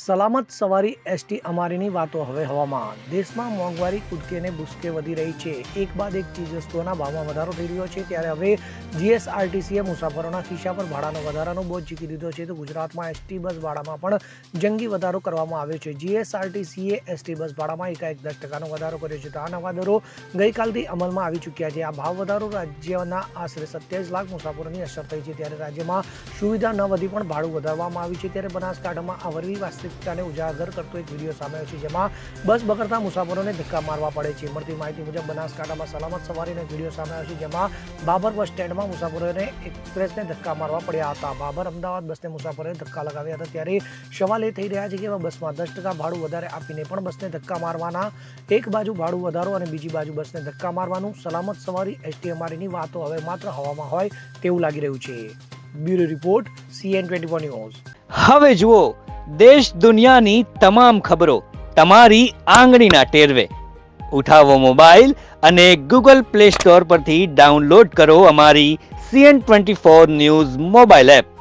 સલામત સવારી એસટી અમારીની વાતો હવે હવામાં. દેશમાં મોંઘવારી કૂદકે ને ભૂસકે વધી રહી છે. એક બાદ એક ચીજવસ્તુઓના ભાવમાં વધારો થઈ રહ્યો છે. ત્યારે હવે જીએસઆરટીસીએ મુસાફરોના ખિસ્સા પર ભાડાનો વધારાનો બોજ ઝીકી દીધો છે. તો ગુજરાતમાં એસટી બસ ભાડામાં પણ જંગી વધારો કરવામાં આવ્યો છે. જીએસઆરટીસીએ એસટી બસ ભાડામાં એકાએક 10% વધારો કર્યો છે. તો આ નવા દરો ગઈકાલથી અમલમાં આવી ચૂક્યા છે. આ ભાવ વધારો રાજ્યના આશરે 27 લાખ મુસાફરોની અસર થઈ છે. ત્યારે રાજ્યમાં સુવિધા ન વધી પણ ભાડું વધારવામાં આવ્યું છે. ત્યારે બનાસકાંઠામાં આ વરવી વાસ્તવિકતાને ઉજાગર કરતો એક વિડીયો સામે આવ્યો છે, જેમાં બસ બગડતા મુસાફરોને ધક્કા મારવા પડે છે. મળતી માહિતી મુજબ બનાસકાંઠામાં સલામત સવારીનો એક વિડીયો સામે આવ્યો છે, જેમાં બાબર બસ સ્ટેન્ડમાં મુસાફરોને એક્સપ્રેસને ધક્કા મારવા પડ્યા હતા. બાબર અમદાવાદ બસને મુસાફરોએ ધક્કા લગાવ્યા હતા. ત્યારે સવાલ એ થઈ રહ્યા છે કે બસમાં 10% ભાડું વધારે આપીને પણ બસને ધક્કા મારવાના. એક બાજુ ભાડું વધારો અને બીજી બાજુ બસને ધક્કા મારવાનું. સલામત સવારી એસટી અમારીની વાતો હવે માત્ર હવામાં હોય તેવું લાગી રહ્યું છે. Bureau report CN24 news. હવે જુઓ દેશ દુનિયાની તમામ ખબરો તમારી આંગળીના ટેરવે. ઉઠાવો મોબાઈલ અને Google Play Store પરથી ડાઉનલોડ કરો અમારી CN24 ન્યૂઝ મોબાઈલ એપ.